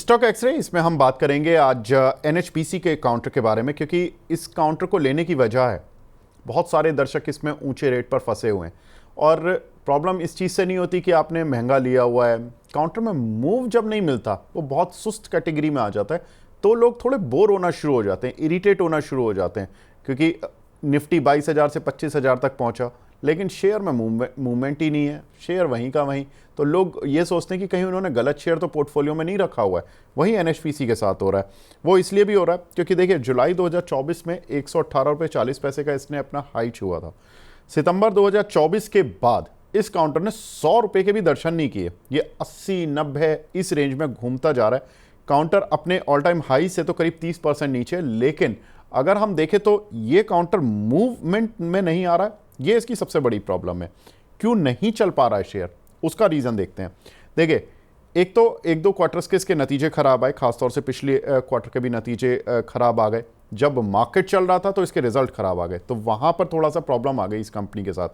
Stock x ray इसमें हम बात करेंगे आज एनएचपीसी के काउंटर के बारे में, क्योंकि इस काउंटर को लेने की वजह है बहुत सारे दर्शक इसमें ऊंचे रेट पर फंसे हुए हैं। और प्रॉब्लम इस चीज़ से नहीं होती कि आपने महंगा लिया हुआ है, काउंटर में मूव जब नहीं मिलता वो बहुत सुस्त कैटेगरी में आ जाता है, तो लोग थोड़े बोर होना शुरू हो जाते हैं, इरिटेट होना शुरू हो जाते हैं, क्योंकि निफ्टी 22,000 से 25,000 तक पहुंचा लेकिन शेयर में मूवमेंट ही नहीं है, शेयर वहीं का वहीं। तो लोग ये सोचते हैं कि कहीं उन्होंने गलत शेयर तो पोर्टफोलियो में नहीं रखा हुआ है। वही एनएचपीसी के साथ हो रहा है। वो इसलिए भी हो रहा है क्योंकि देखिए जुलाई 2024 में 118.40 रुपये का इसने अपना हाई छुआ था। सितंबर 2024 के बाद इस काउंटर ने 100 रुपये के भी दर्शन नहीं किए। ये 80-90 इस रेंज में घूमता जा रहा है। काउंटर अपने ऑल टाइम हाई से तो करीब 30% नीचे, लेकिन अगर हम देखें तो ये काउंटर मूवमेंट में नहीं आ रहा है। ये इसकी सबसे बड़ी प्रॉब्लम है। क्यों नहीं चल पा रहा है शेयर, उसका रीज़न देखते हैं। देखिए, एक दो क्वार्टर्स के इसके नतीजे खराब आए, खासतौर से पिछले क्वार्टर के भी नतीजे खराब आ गए। जब मार्केट चल रहा था तो इसके रिजल्ट खराब आ गए, तो वहाँ पर थोड़ा सा प्रॉब्लम आ गई इस कंपनी के साथ।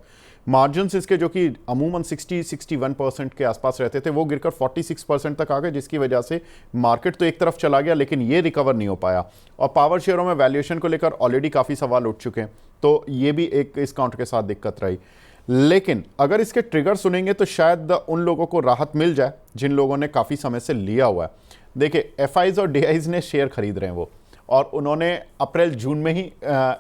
मार्जिन्स इसके जो कि अमूमन 60-61% के आसपास रहते थे, वो गिरकर 46% तक आ गए, जिसकी वजह से मार्केट तो एक तरफ चला गया लेकिन ये रिकवर नहीं हो पाया। और पावर शेयरों में वैल्यूएशन को लेकर ऑलरेडी काफ़ी सवाल उठ चुके हैं, तो ये भी एक इस काउंटर के साथ दिक्कत रही। लेकिन अगर इसके ट्रिगर सुनेंगे तो शायद उन लोगों को राहत मिल जाए जिन लोगों ने काफ़ी समय से लिया हुआ है। देखिए, एफआईज और डीआईज ने शेयर खरीद रहे हैं वो, और उन्होंने अप्रैल जून में ही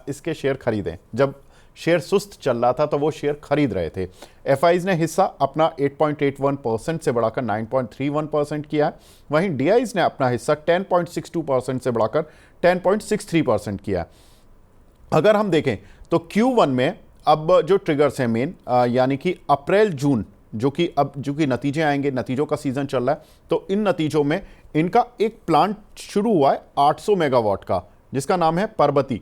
इसके शेयर खरीदे। जब शेयर सुस्त चल रहा था तो वो शेयर खरीद रहे थे। एफआईज ने हिस्सा अपना 8.81% से बढ़ाकर 9.31% किया है। वहीं डीआईज ने अपना हिस्सा 10.62% से बढ़ाकर 10.63% किया है। अगर हम देखें तो Q1 में अब जो ट्रिगर्स हैं मेन, यानी कि अप्रैल जून, जो कि नतीजे आएंगे, नतीजों का सीजन चल रहा है, तो इन नतीजों में इनका एक प्लांट शुरू हुआ है 800 मेगावाट का, जिसका नाम है परबती।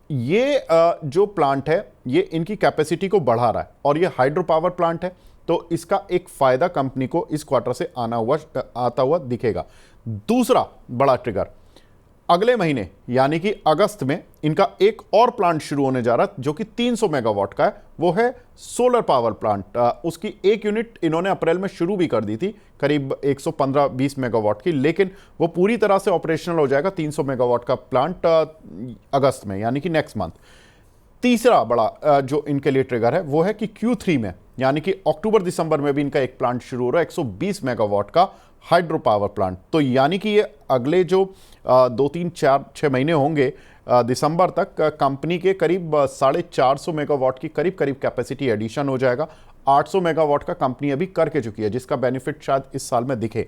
ये जो प्लांट है ये इनकी कैपेसिटी को बढ़ा रहा है और ये हाइड्रो पावर प्लांट है, तो इसका एक फायदा कंपनी को इस क्वार्टर से आता हुआ दिखेगा। दूसरा बड़ा ट्रिगर, अगले महीने यानी कि अगस्त में इनका एक और प्लांट शुरू होने जा रहा है जो कि 300 मेगावाट का है। वो है सोलर पावर प्लांट। उसकी एक यूनिट इन्होंने अप्रैल में शुरू भी कर दी थी, करीब 115-20 मेगावाट की, लेकिन वो पूरी तरह से ऑपरेशनल हो जाएगा 300 मेगावाट का प्लांट अगस्त में, यानी कि नेक्स्ट मंथ। तीसरा बड़ा जो इनके लिए ट्रिगर है वो है कि Q3 में, यानी कि अक्टूबर दिसंबर में भी इनका एक प्लांट शुरू हो रहा है 120 मेगावाट का हाइड्रो पावर प्लांट। तो यानी कि ये अगले जो 2-3-4-6 महीने होंगे दिसंबर तक, कंपनी के करीब 450 मेगावाट की करीब कैपेसिटी एडिशन हो जाएगा। 800 मेगावाट का कंपनी अभी करके चुकी है, जिसका बेनिफिट शायद इस साल में दिखे।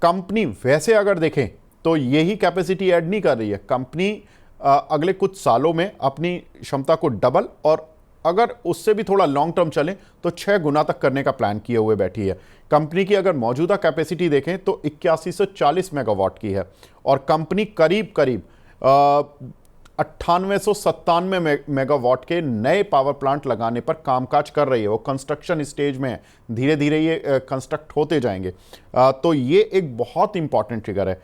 कंपनी वैसे अगर देखें तो यही कैपेसिटी ऐड नहीं कर रही है। कंपनी अगले कुछ सालों में अपनी क्षमता को डबल, और अगर उससे भी थोड़ा लॉन्ग टर्म चलें तो 6 गुना तक करने का प्लान किए हुए बैठी है। कंपनी की अगर मौजूदा कैपेसिटी देखें तो 8140 मेगावाट की है, और कंपनी करीब 9897 मेगावाट के नए पावर प्लांट लगाने पर कामकाज कर रही है। वो कंस्ट्रक्शन स्टेज में है, धीरे धीरे ये कंस्ट्रक्ट होते जाएंगे। तो ये एक बहुत इंपॉर्टेंट ट्रिगर है।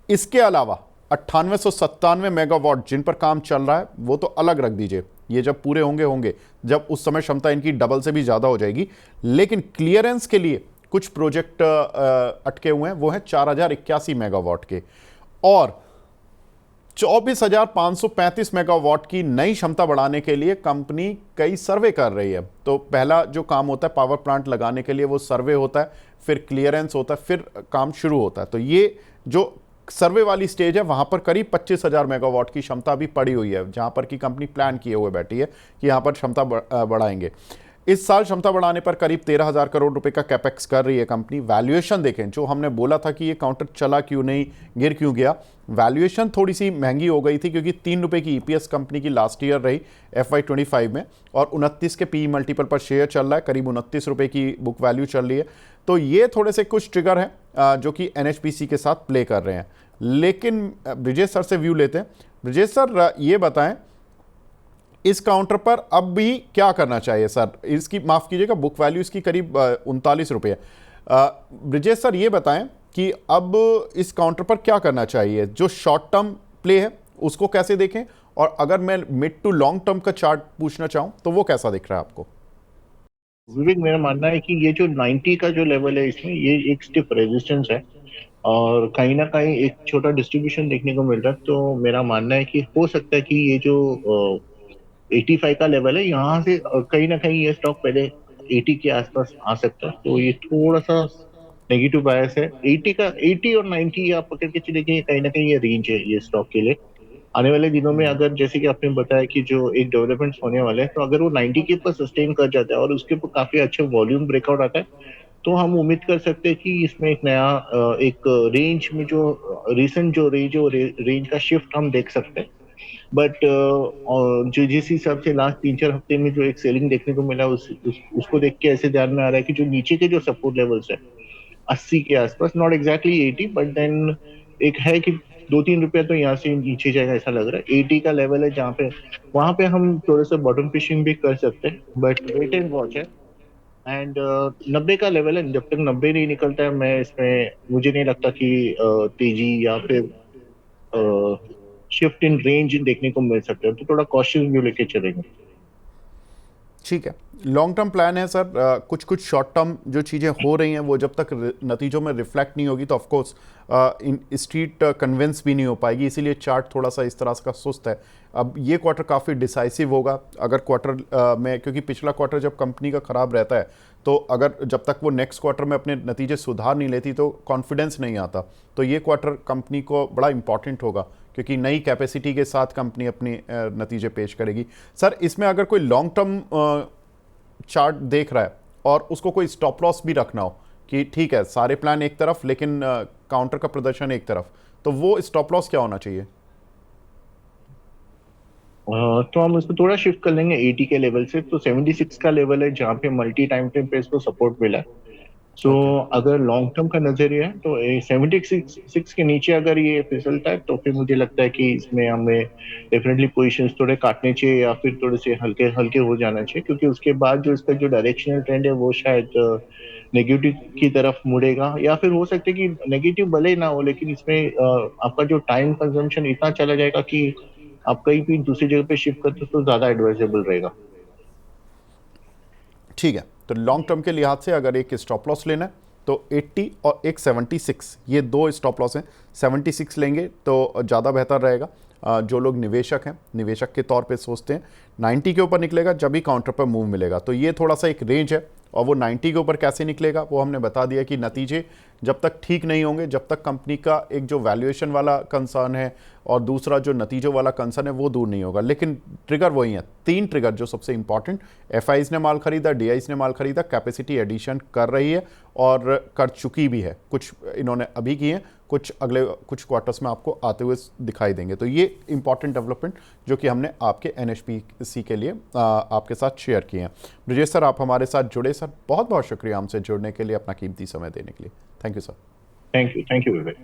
इसके अलावा 9897 मेगावाट जिन पर काम चल रहा है वो तो अलग रख दीजिए, ये जब पूरे होंगे जब उस समय क्षमता इनकी डबल से भी ज़्यादा हो जाएगी। लेकिन क्लियरेंस के लिए कुछ प्रोजेक्ट अटके हुए हैं, वो हैं 4081 मेगावाट के, और 24,535 मेगावाट की नई क्षमता बढ़ाने के लिए कंपनी कई सर्वे कर रही है। तो पहला जो काम होता है पावर प्लांट लगाने के लिए वो सर्वे होता है, फिर क्लियरेंस होता है, फिर काम शुरू होता है। तो ये जो सर्वे वाली स्टेज है वहां पर करीब 25,000 मेगावाट की क्षमता भी पड़ी हुई है, जहां पर की कंपनी प्लान किए हुए बैठी है कि यहां पर क्षमता बढ़ाएंगे। इस साल क्षमता बढ़ाने पर करीब 13,000 करोड़ रुपए का कैपेक्स कर रही है कंपनी। वैल्यूएशन देखें, जो हमने बोला था कि ये काउंटर चला क्यों नहीं, गिर क्यों गया, वैल्यूएशन थोड़ी सी महंगी हो गई थी क्योंकि 3 रुपए की ईपीएस कंपनी की लास्ट ईयर रही FY25 में, और 29 के पीई मल्टीपल पर शेयर चल रहा है, करीब 29 रुपए की बुक वैल्यू चल रही है। तो ये थोड़े से कुछ ट्रिगर हैं जो कि एनएचपीसी के साथ प्ले कर रहे हैं। लेकिन ब्रिजेश सर से व्यू लेते हैं। ब्रिजेश सर, ये बताएं इस काउंटर पर अब भी क्या करना चाहिए सर? इसकी माफ कीजिएगा, बुक वैल्यू इसकी करीब 39 रुपये है। ब्रिजेश सर, ये बताएं कि अब इस काउंटर पर क्या करना चाहिए? जो शॉर्ट टर्म प्ले है उसको कैसे देखें, और अगर मैं मिड टू लॉन्ग टर्म का चार्ट पूछना चाहूं तो वो कैसा दिख रहा है आपको? विवेक, मेरा मानना है कि ये जो 90 का जो लेवल है इसमें ये एक स्टिफ रेजिस्टेंस है, और कहीं ना कहीं एक छोटा डिस्ट्रीब्यूशन देखने को मिल रहा है। तो मेरा मानना है कि हो सकता है कि ये जो 85 का लेवल है, यहाँ से कहीं ना कहीं ये स्टॉक पहले 80 के आसपास आ सकता है। तो ये थोड़ा सा नेगेटिव बायस है। 80 का, 80 और 90 आप पकड़ के चले कि कहीं ना कहीं ये रेंज है ये स्टॉक के लिए। आने वाले दिनों में अगर जैसे कि आपने बताया कि जो एक डेवलपमेंट्स होने वाले हैं, तो अगर वो 90 के ऊपर सस्टेन कर जाता है और उसके ऊपर काफी अच्छा वॉल्यूम ब्रेकआउट आता है, तो हम उम्मीद कर सकते हैं कि इसमें एक नया एक रेंज में जो रिसेंट जो रेंज है वो रेंज का शिफ्ट हम देख सकते हैं। बट जो जिस हिसाब से लास्ट 3-4 हफ्ते में जो एक सेलिंग देखने को मिला, उसको देख के ऐसे ध्यान में आ रहा है कि जो नीचे के जो सपोर्ट लेवल्स है 80 के आसपास, नॉट एग्जैक्टली 80, बट देन एक है कि 2-3 रुपया तो यहाँ से नीचे जाएगा ऐसा लग रहा है। 80 का लेवल है जहाँ पे, वहां पे हम थोड़ा सा बॉटम फिशिंग भी कर सकते हैं, बट वेट एंड वॉच है। एंड 90 का लेवल है, जब तक 90 नहीं निकलता है मैं इसमें मुझे नहीं लगता कि तेजी या फिर शिफ्ट इन रेंज देखने को मिल सकता है। तो थोड़ा कॉशियस व्यू लेके चलेंगे। ठीक है। लॉन्ग टर्म प्लान है सर। कुछ कुछ शॉर्ट टर्म जो चीज़ें हो रही हैं वो जब तक नतीजों में रिफ्लेक्ट नहीं होगी तो ऑफकोर्स इन स्ट्रीट कन्विंस भी नहीं हो पाएगी, इसीलिए चार्ट थोड़ा सा इस तरह का सुस्त है। अब ये क्वार्टर काफ़ी डिसाइसिव होगा अगर क्वार्टर में, क्योंकि पिछला क्वार्टर जब कंपनी का ख़राब रहता है तो अगर जब तक वो नेक्स्ट क्वार्टर में अपने नतीजे सुधार नहीं लेती तो कॉन्फिडेंस नहीं आता। तो ये क्वार्टर कंपनी को बड़ा इंपॉर्टेंट होगा क्योंकि नई कैपेसिटी के साथ कंपनी अपनी नतीजे पेश करेगी। सर इसमें अगर कोई लॉन्ग टर्म चार्ट देख रहा है और उसको कोई स्टॉप लॉस भी रखना हो कि ठीक है सारे प्लान एक तरफ लेकिन काउंटर का प्रदर्शन एक तरफ, तो वो स्टॉप लॉस क्या होना चाहिए? तो हम उसको थोड़ा शिफ्ट कर लेंगे 80 के लेवल से। तो 76 का लेवल है जहाँ पे मल्टी टाइम फ्रेम पे इसको सपोर्ट मिला है। So okay. अगर लॉन्ग टर्म का नजरिया है तो 76 के नीचे अगर ये फिसलता है, तो फिर मुझे लगता है कि इसमें हमें डेफिनेटली पोजीशंस थोड़े काटने चाहिए या फिर थोड़े से हल्के हल्के हो जाना चाहिए, क्योंकि उसके बाद जो इसका जो डायरेक्शनल ट्रेंड है वो शायद नेगेटिव की तरफ मुड़ेगा। या फिर हो सकता है कि नेगेटिव भले ही ना हो, लेकिन इसमें आपका जो टाइम कंजम्पशन इतना चला जाएगा कि आप कहीं भी दूसरी जगह पे शिफ्ट करते हो तो ज्यादा एडवाइजेबल रहेगा। ठीक है, तो लॉन्ग टर्म के लिहाज से अगर एक स्टॉप लॉस लेना है तो 80 और एक 76, ये दो स्टॉप लॉस हैं। 76 लेंगे तो ज़्यादा बेहतर रहेगा। जो लोग निवेशक हैं, निवेशक के तौर पे सोचते हैं 90 के ऊपर निकलेगा जब भी काउंटर पर मूव मिलेगा, तो ये थोड़ा सा एक रेंज है। और वो 90 के ऊपर कैसे निकलेगा वो हमने बता दिया कि नतीजे जब तक ठीक नहीं होंगे, जब तक कंपनी का एक जो वैल्यूएशन वाला कंसर्न है और दूसरा जो नतीजों वाला कंसर्न है वो दूर नहीं होगा। लेकिन ट्रिगर वही है, तीन ट्रिगर जो सबसे इंपॉर्टेंट, एफआईज ने माल खरीदा, डीआईज ने माल खरीदा, कैपेसिटी एडिशन कर रही है और कर चुकी भी है। कुछ इन्होंने अभी की है, कुछ अगले कुछ क्वार्टर्स में आपको आते हुए दिखाई देंगे। तो ये इंपॉर्टेंट डेवलपमेंट जो कि हमने आपके एनएचपीसी के लिए आपके साथ शेयर किए हैं। ब्रजेश सर आप हमारे साथ जुड़े सर, बहुत बहुत शुक्रिया हमसे जुड़ने के लिए, अपना कीमती समय देने के लिए। Thank you sir. Thank you Vivek.